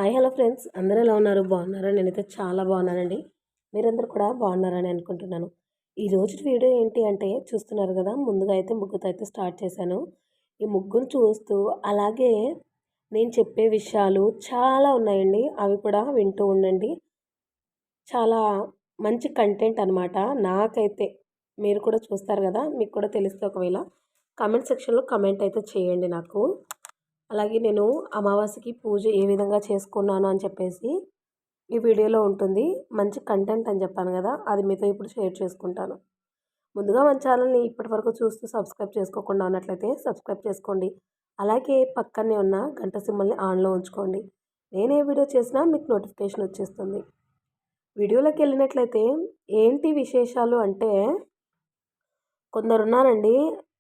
Hi hello friends, అందరూ ఎలా ఉన్నారు? బాగున్నారా? నేనైతే చాలా బాగున్నానండి. మీరందరూ కూడా బాగున్నారని అనుకుంటున్నాను. ఈరోజు వీడియో ఏంటి అంటే చూస్తున్నారు కదా, ముందుగా అయితే ముగ్గుతో అయితే స్టార్ట్ చేశాను. ఈ ముగ్గును చూస్తూ అలాగే నేను చెప్పే విషయాలు చాలా ఉన్నాయండి. అవి కూడా వింటూ ఉండండి. చాలా మంచి కంటెంట్ అనమాట. నాకైతే మీరు కూడా చూస్తారు కదా, మీకు కూడా తెలిస్తే ఒకవేళ కామెంట్ సెక్షన్లో కామెంట్ అయితే చేయండి నాకు. అలాగే నేను అమావాస్యకి పూజ ఏ విధంగా చేసుకున్నాను అని చెప్పేసి ఈ వీడియోలో ఉంటుంది. మంచి కంటెంట్ అని చెప్పాను కదా, అది మీతో ఇప్పుడు షేర్ చేసుకుంటాను. ముందుగా మన ఛానల్ని ఇప్పటివరకు చూస్తూ సబ్స్క్రైబ్ చేసుకోకుండా ఉన్నట్లయితే సబ్స్క్రైబ్ చేసుకోండి. అలాగే పక్కనే ఉన్న గంట సింబల్ని ఆన్లో ఉంచుకోండి. నేను ఏ వీడియో చేసినా మీకు నోటిఫికేషన్ వచ్చేస్తుంది. వీడియోలోకి వెళ్ళినట్లయితే ఏంటి విశేషాలు అంటే, కొందరున్నారండి,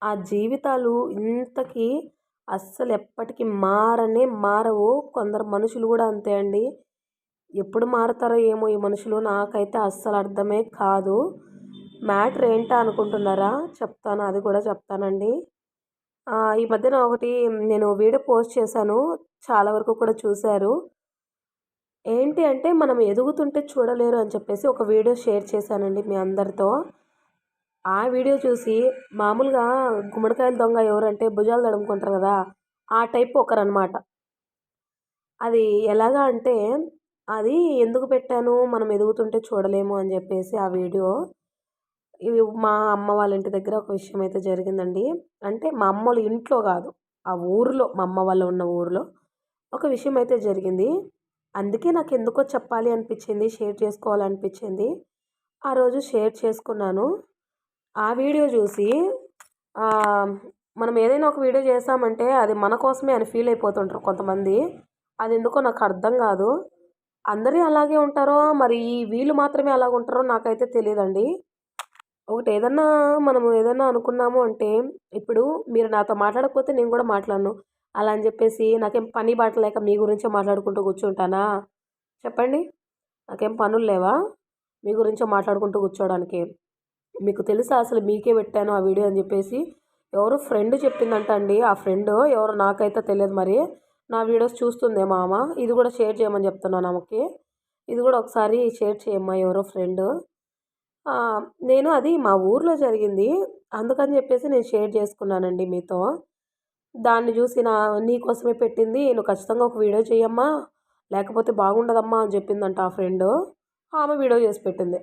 ఆ జీవితాలు ఇంతకీ అస్సలు ఎప్పటికీ మారవు. కొందరు మనుషులు కూడా అంతే అండి. ఎప్పుడు మారుతారో ఏమో ఈ మనుషులు, నాకైతే అస్సలు అర్థమే కాదు. మ్యాటర్ ఏంటా అనుకుంటున్నారా? చెప్తాను, అది కూడా చెప్తానండి. ఈ మధ్యన ఒకటి నేను వీడియో పోస్ట్ చేశాను, చాలా వరకు కూడా చూశారు. ఏంటి అంటే, మనం ఎదుగుతుంటే చూడలేరు అని చెప్పేసి ఒక వీడియో షేర్ చేశానండి మీ అందరితో. ఆ వీడియో చూసి మామూలుగా గుమ్మడికాయల దొంగ ఎవరంటే భుజాలు తడుముకుంటారు కదా, ఆ టైప్ ఒకరనమాట. అది ఎలాగా అంటే, అది ఎందుకు పెట్టాను, మనం ఎదుగుతుంటే చూడలేము అని చెప్పేసి ఆ వీడియో. ఇవి మా అమ్మ వాళ్ళ ఇంటి దగ్గర ఒక విషయం అయితే జరిగిందండి. అంటే మా అమ్మ వాళ్ళ ఇంట్లో కాదు, ఆ ఊరిలో, మా అమ్మ వాళ్ళు ఉన్న ఊరిలో ఒక విషయం అయితే జరిగింది. అందుకే నాకు ఎందుకో చెప్పాలి అనిపించింది, షేర్ చేసుకోవాలనిపించింది. ఆ రోజు షేర్ చేసుకున్నాను. ఆ వీడియో చూసి మనం ఏదైనా ఒక వీడియో చేసామంటే అది మన కోసమే అని ఫీల్ అయిపోతుంటారు కొంతమంది. అది ఎందుకో నాకు అర్థం కాదు. అందరూ అలాగే ఉంటారో మరి వీళ్ళు మాత్రమే అలాగ ఉంటారో నాకైతే తెలియదండి. ఒకటి ఏదన్నా మనము ఏదన్నా అనుకున్నాము అంటే, ఇప్పుడు మీరు నాతో మాట్లాడకపోతే నేను కూడా మాట్లాడను. అలా అని చెప్పేసి నాకేం పని బాట లేక మీ గురించే మాట్లాడుకుంటూ కూర్చుంటానా? చెప్పండి. నాకేం పనులు లేవా మీ గురించే మాట్లాడుకుంటూ కూర్చోడానికి? మీకు తెలుసా అసలు మీకే పెట్టాను ఆ వీడియో అని చెప్పేసి? ఎవరో ఫ్రెండ్ చెప్పిందంట అండి. ఆ ఫ్రెండ్ ఎవరో నాకైతే తెలియదు మరి. నా వీడియోస్ చూస్తుందేమో ఆమె. ఇది కూడా షేర్ చేయమని చెప్తున్నాను ఆమెకి. ఇది కూడా ఒకసారి షేర్ చేయమ్మా, ఎవరో ఫ్రెండ్. నేను అది మా ఊర్లో జరిగింది. అందుకని చెప్పేసి నేను షేర్ చేసుకున్నానండి మీతో. దాన్ని చూసి నీకోసమే పెట్టింది, నువ్వు ఖచ్చితంగా ఒక వీడియో చేయమ్మా, లేకపోతే బాగుండదమ్మా అని చెప్పిందంట ఆ ఫ్రెండ్. ఆమె వీడియో చేసి పెట్టింది.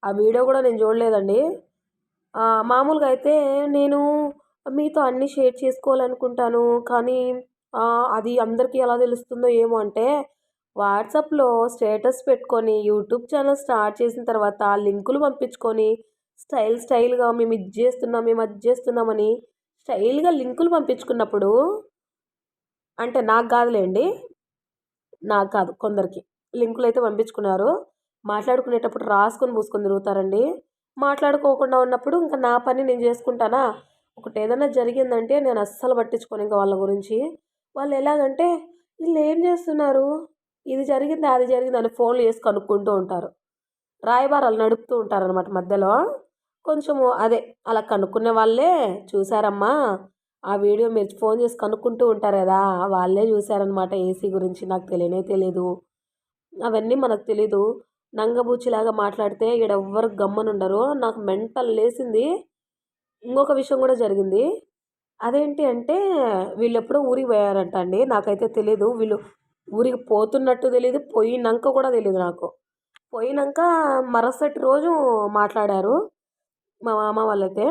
ఆ వీడియో కూడా నేను చూడలేదండి. మామూలుగా అయితే నేను మీతో అన్నీ షేర్ చేసుకోవాలనుకుంటాను. కానీ అది అందరికీ ఎలా తెలుస్తుందో ఏమో అంటే, వాట్సాప్‌లో స్టేటస్ పెట్టుకొని యూట్యూబ్ ఛానల్ స్టార్ట్ చేసిన తర్వాత లింకులు పంపించుకొని స్టైల్‌గా మేము ఇది చేస్తున్నాం, మేము అది చేస్తున్నామని స్టైల్‌గా లింకులు పంపించుకున్నప్పుడు, అంటే నాకు కాదులేండి, నాకు కాదు, కొందరికి లింకులైతే పంపించుకున్నారు. మాట్లాడుకునేటప్పుడు రాసుకొని పూసుకొని తిరుగుతారండి. మాట్లాడుకోకుండా ఉన్నప్పుడు ఇంకా నా పని నేను చేసుకుంటానా? ఒకటేదన్నా జరిగిందంటే నేను అస్సలు పట్టించుకోను ఇంక వాళ్ళ గురించి. వాళ్ళు ఎలాగంటే, ఈళ్ళేం చేస్తున్నారు? ఇది జరిగిందా? అది జరిగిందా? అని ఫోన్లు చేసి కనుక్కుంటూ ఉంటారు. రాయబారాలు నడుపుతూ ఉంటారనమాట మధ్యలో. కొంచెము అదే అలా కనుక్కునే వాళ్ళే చూసారమ్మా, ఆ వీడియో మీరు ఫోన్ చేసి కనుక్కుంటూ ఉంటారు కదా, వాళ్ళే చూసారనమాట ఏసీ గురించి. నాకు తెలియనే తెలీదు. అవన్నీ మనకు తెలీదు. నంగబూచిలాగా మాట్లాడితే ఈడెవ్వరు గమ్మునుండరు. నాకు మెంటల్ లేసింది. ఇంకొక విషయం కూడా జరిగింది. అదేంటి అంటే, వీళ్ళెప్పుడో ఊరికి పోయారంట అండి. నాకైతే తెలీదు. వీళ్ళు ఊరికి పోతున్నట్టు తెలీదు, పోయినంక కూడా తెలీదు నాకు. పోయినంక మరుసటి రోజు మాట్లాడారు మా మామ వాళ్ళైతే.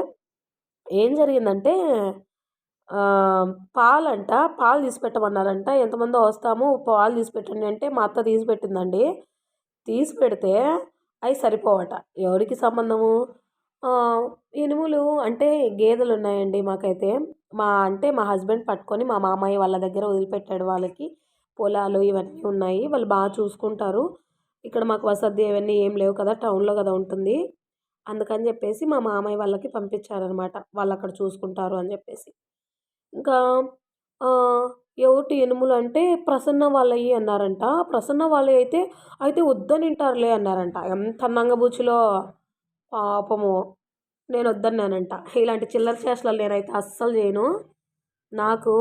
ఏం జరిగిందంటే, పాలంట, పాలు తీసిపెట్టమన్నారంట. ఎంతమందో వస్తాము, పాలు తీసిపెట్టండి అంటే మా అత్త తీసిపెట్టిందండి. తీసిపెడితే అవి సరిపోవట. ఎవరికి సంబంధము? ఎనుములు అంటే గేదెలున్నాయండి మాకైతే. అంటే మా హస్బెండ్ పట్టుకొని మా మామయ్య వాళ్ళ దగ్గర వదిలిపెట్టాడు వాళ్ళకి. పొలాలు ఇవన్నీ ఉన్నాయి. వాళ్ళు బాగా చూసుకుంటారు. ఇక్కడ మాకు వసతి ఇవన్నీ ఏం లేవు కదా, టౌన్‌లో కదా ఉంటుంది. అందుకని చెప్పేసి మా మామయ్య వాళ్ళకి పంపించారనమాట. వాళ్ళక్కడ చూసుకుంటారు అని చెప్పేసి. ఇంకా ఆహ్, ఎవటి ఎనుములు అంటే ప్రసన్న వాళ్ళయి అన్నారంట. ప్రసన్న వాళ్ళయి అయితే వద్దనింటారులే అన్నారంట. ఎంత నంగబూచిలో పాపము. నేను వద్దన్నానంట. ఇలాంటి చిల్లర చేష్టలు నేనైతే అస్సలు చేయను. నాకు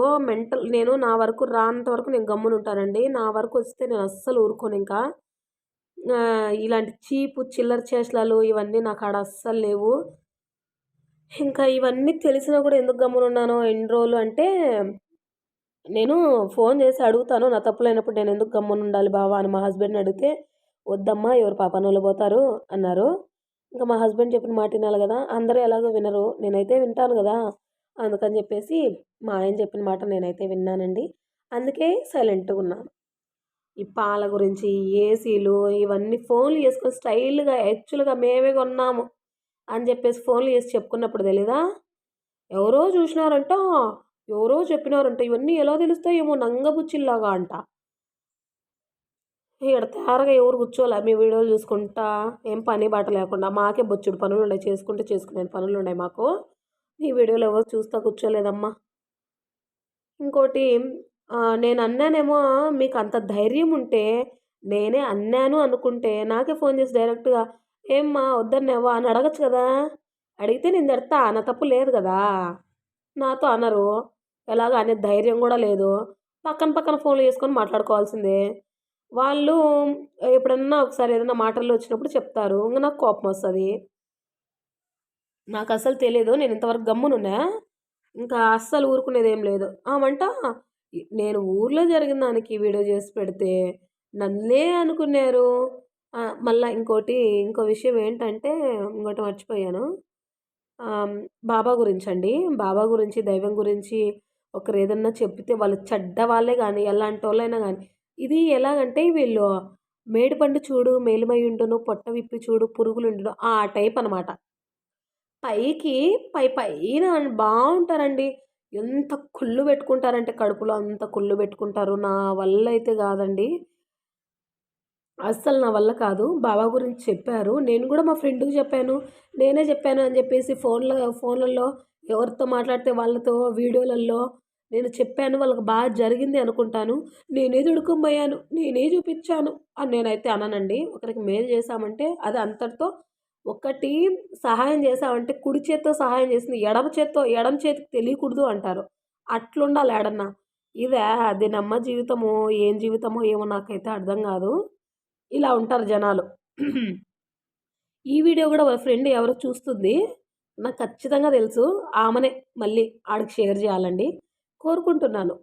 నేను నా వరకు రానంత వరకు నేను గమ్మునుంటానండి. నా వరకు వస్తే నేను అస్సలు ఊరుకోను ఇంకా. ఇలాంటి చీపు చిల్లర చేష్టలు ఇవన్నీ నాకాడ అస్సలు లేవు. ఇంకా ఇవన్నీ తెలిసినా కూడా ఎందుకు గమ్మునున్నాను ఇన్ని రోజులు అంటే, నేను ఫోన్ చేసి అడుగుతాను. నా తప్పు లేనప్పుడు నేనెందుకు గమ్మునుండాలి బావ అని మా హస్బెండ్‌ని అడిగితే, "వద్దమ్మా ఎవరి పాపానోళ్ళు పోతారు" అన్నారు. ఇంక మా హస్బెండ్ చెప్పిన మాట ఇనాలి గదా! అందరూ ఎలాగో వినరు. నేనైతే వింటాను గదా! అందుకని జెప్పేసి మా ఆయన చెప్పిన మాట నేనైతే విన్నానండి. అందుకే సైలెంట్‌గున్నాను. ఈ పాల గురించి, ఏసీలు ఇవన్నీ ఫోన్లు చేసుకొని స్టైల్‌గా యాక్చువల్‌గా మేమే కొన్నాము అని జెప్పేసి ఫోన్లు చేసి చెప్పుకున్నప్పుడు తెలీదా? ఎవరో జూషినారంట, ఎవరో చెప్పినారంట. ఇవన్నీ ఎలా తెలుస్తాయేమో నంగబుచ్చిల్లాగా అంట. ఈడ తేరగా ఎవరు కూర్చోలే. మేము వీడియోలు చూసుకుంటా, ఏం పని బాట లేకుండా మాకే బొచ్చెడు పనులుండాయి. చేసుకునే పనులున్నాయి మాకు. ఈ వీడియోలు ఎవరు చూస్తా కూర్చోలేదమ్మా. ఇంకోటి నేనన్నానేమో మీకంత ధైర్యం ఉంటే, నేనే అన్నాను అనుకుంటే, నాకే ఫోను చేసి డైరెక్ట్‌గా "ఏమ్మా వద్దన్నావా?" అని అడగొచ్చు గదా! అడిగితే నేను తిడతా. నా తప్పు లేదు గదా! నాతో అనరు. ఎలాగో అనే ధైర్యం గూడా లేదు. పక్కన పక్కన ఫోన్లు చేసుకొని మాట్లాడుకోవాల్సిందే. వాళ్ళు ఎప్పుడన్నా ఒకసారి ఏదైనా మాటల్లో వచ్చినప్పుడు చెప్తారు. ఇంగ నాకు కోపమొస్తది. నాకసలు తెలీదు. నేనింతవరకు గమ్మునున్నా. ఇంకా అస్సలు ఊరుకునేదేం లేదు. ఆమంట నేను ఊర్లో జరిగిన దానికి వీడియో చేసి పెడితే నన్నే అనుకున్నారు. మళ్ళా ఇంకో విషయం ఏంటంటే ఇంకోటి మర్చిపోయాను. బాబా గురించండి. బాబా గురించి, దైవం గురించి ఒకరేదన్నా చెప్తే వాళ్ళు చెడ్డవాళ్ళే గానీ, ఎలాంటోళ్ళైనా గానీ, ఇది ఎలాగంటే వీళ్ళు మేడిపండు చూడు మేలిమైయుండును, పొట్ట విప్పి చూడు పురుగులుండును ఆ టైప్ అనమాట. పైకి పైన బావుంటారండి. ఎంత కుళ్ళు పెట్టుకుంటారంటే కడుపులో అంత కుళ్ళు పెట్టుకుంటారు. నా వల్లైతే గాదండి. అస్సలు నా వల్ల కాదు. బావ గురించి చెప్పారు. నేను గూడా మా ఫ్రెండ్‌కి జెప్పాను. నేనే జెప్పాను అని జెప్పేసి ఫోన్‌లలో ఎవరితో మాట్లాడితే వాళ్ళతో వీడియోలల్లో నేను చెప్పాను. వాళ్ళకి జరిగింది అనుకుంటాను. నేనే తొడుక్కొనిబోయాను. నేనే జూపిచ్చాను అని నేనైతే అననండి. ఒకరికి మేలు జేశామంటే అది అంతటితో ఒకటి సహాయం జేశామంటే కుడి చేత్తో సహాయం జేసింది ఎడమ చేతికి తెలియకూడదు అంటారు. అట్లుండాలి ఏడన్నా. ఇదా దీనమ్మ జీవితమో, ఏం జీవితమో ఏమో నాకైతే అర్థం గాదు. ఇలా ఉంటారు జనాలు. ఈ వీడియో గూడా వాళ్ళ ఫ్రెండ్ ఎవరో చూస్తుంది. నాకు ఖచ్చితంగా తెలుసు. ఆమెనే మళ్ళీ ఆడికి షేర్ జేయాలండి. కోరుకుంటున్నాను.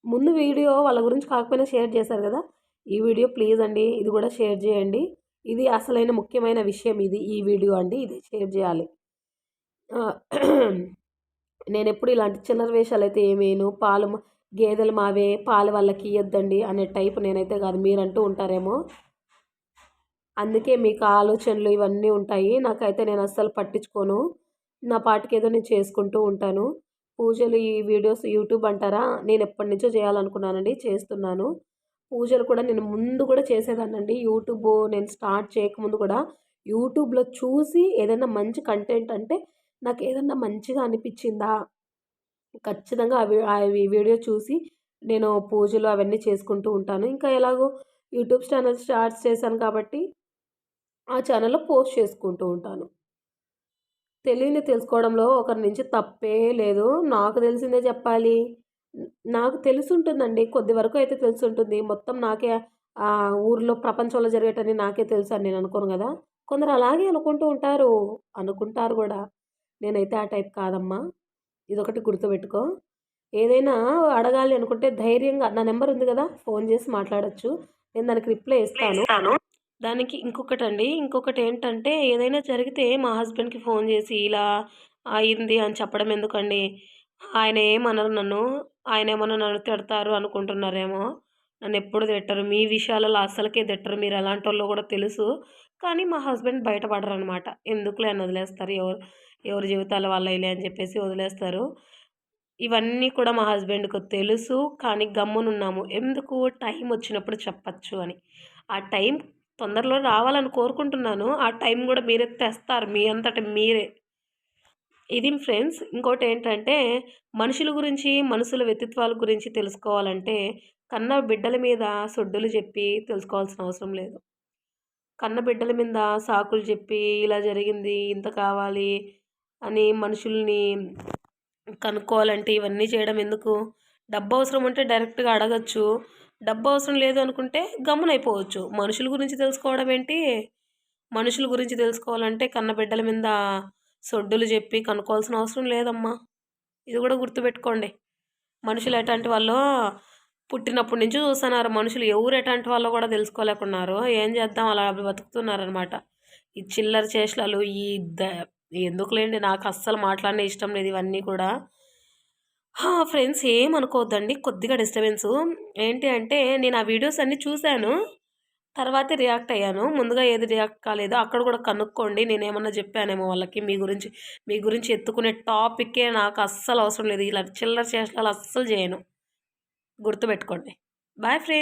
ముందు వీడియో వాళ్ళ గురించి కాకపోయినా షేర్ చేశారు గదా! ఈ వీడియో ప్లీజ్ అండి ఇది గూడా షేర్ జేయండి. ఇది అసలైన ముఖ్యమైన విషయం ఇది. ఈ వీడియో అండి. ఇది షేర్ జేయాలి. నేనెప్పుడు ఇలాంటి చిల్లర వేషాలైతే ఏమేయను. గేదెలు మావే, పాలు వాళ్ళకియ్యొద్దండి అనే టైప్ నేనైతే గాదు. మీరంటూ ఉంటారేమో. అందుకే మీకు ఆలోచనలు ఇవన్నీ ఉంటాయి. నాకైతే నేనస్సలు పట్టించుకోను. నా పాటికేదో నేను చేసుకుంటూ ఉంటాను. పూజలు ఈ వీడియోస్ యూట్యూబ్ అంటారా? నేనెప్పటినుంచో చేయాలనుకున్నానండి. చేస్తున్నాను. పూజలు కూడా నేను ముందు గూడా చేసేదాన్నండి. నేను స్టార్ట్ చేయకముందు కూడా యూట్యూబ్‌లో చూసి ఏదైనా మంచి కంటెంట్ అంటే నాకేదన్నా మంచిగా అనిపిచ్చిందా, ఖచ్చితంగా అవి వీడియో చూసి నేను పూజలు అవన్నీ చేసుకుంటూ ఉంటాను. ఇంకా ఎలాగో యూట్యూబ్ ఛానల్ స్టార్ట్ చేశాను కాబట్టి ఆ ఛానెల్‌లో పోస్ట్ చేసుకుంటూ ఉంటాను. తెలియంది తెలుసుకోవడంలో ఒకరి నుంచి తప్పే లేదు. నాకు తెలిసిందే చెప్పాలి. నాకు తెలిసుంటుందండి. కొద్ది వరకు అయితే తెలిసుంటుంది. మొత్తం నాకే ఊర్లో ప్రపంచంలో జరిగేటివన్నీ నాకే తెలుసని నేను అనుకోను గదా! కొందరు అలాగే అనుకుంటూ ఉంటారు. అనుకుంటారు గూడా. నేనైతే ఆ టైప్ కాదమ్మా. ఇదొకటి గుర్తుపెట్టుకో. ఏదైనా అడగాలి అనుకుంటే ధైర్యంగా నా నంబర్ ఉంది గదా! ఫోను జేసి మాట్లాడొచ్చు. నేను దానికి రిప్లై ఇస్తాను. దానికి ఇంకొకటేంటంటే ఏదైనా జరిగితే మా హస్బెండ్‌కి ఫోన్ జేసి ఇలా అయింది అని చెప్పడం ఎందుకండి? ఆయన ఏమనరు నన్ను. ఆయనేమన్నా నన్ను తిడతారు అనుకుంటున్నారేమో! నన్నెప్పుడు తిట్టరు. మీ విషయాలలో అస్సలకే తిట్టరు. మీరెలాంటోళ్ళో గూడా తెలుసు. కానీ మా హస్బెండ్ బయట పడరనమాట. ఎందుకులే అని వదిలేస్తారు. ఎవరి జీవితాలు వాళ్ళయిలే అని జెప్పేసి వదిలేస్తారు. ఇవన్నీ కూడా మా హస్బెండ్‌కు తెలుసు. కానీ గమ్మునున్నాము. ఎందుకు టైమొచ్చినప్పుడు చెప్పచ్చు అని. ఆ టైం తొందరలో రావాలని కోరుకుంటున్నాను. ఆ టైం గూడా మీరే తెస్తారు. మీ అంతట మీరే. ఇది ఫ్రెండ్స్. ఇంకోటేంటంటే మనుషుల గురించి, మనుషుల వ్యక్తిత్వాల గురించి తెలుసుకోవాలంటే కన్న బిడ్డల మీద సొడ్డులు జెప్పి తెలుసుకోవాల్సిన అవసరం లేదు. కన్న బిడ్డల మీద సాకులు జెప్పి ఇలా జరిగింది, ఇంత కావాలి అని మనుషుల్ని కనుక్కోవాలంటే ఇవన్నీ చేయడం ఎందుకు? డబ్బు అవసరం ఉంటే డైరెక్ట్గా అడగచ్చు. డబ్బు అవసరం లేదు అనుకుంటే గమ్మునైపోవచ్చు. మనుషుల గురించి తెలుసుకోవడం ఏంటి? మనుషుల గురించి తెలుసుకోవాలంటే కన్నబిడ్డల మీద సొడ్డులు చెప్పి కనుక్కోవాల్సిన అవసరం లేదమ్మా. ఇది కూడా గుర్తుపెట్టుకోండి. మనుషులు ఎట్లాంటి వాళ్ళో పుట్టినప్పటి నుంచి చూస్తున్నారు. మనుషులు ఎవరు ఎట్లాంటి వాళ్ళో కూడా తెలుసుకోలేకున్నారు. ఏం చేద్దాం, అలా బతుకుతున్నారనమాట. ఈ చిల్లర చేష్టలు ఎందుకులేండి, నాకు అస్సలు మాట్లాడనే ఇష్టం లేదు ఇవన్నీ కూడా. ఫ్రెండ్స్ ఏమనుకోవద్దండి, కొద్దిగా డిస్టర్బెన్సు. ఏంటి అంటే నేను ఆ వీడియోస్ అన్నీ చూశాను, తర్వాతే రియాక్ట్ అయ్యాను. ముందుగా ఏది రియాక్ట్ కాలేదో అక్కడ కూడా కనుక్కోండి. నేనేమన్నా చెప్పానేమో వాళ్ళకి మీ గురించి ఎత్తుకునే టాపిక్కే నాకు అస్సలు అవసరం లేదు. ఇలా చిల్లర చేష్టలు అస్సలు చేయను, గుర్తుపెట్టుకోండి. Bye friends.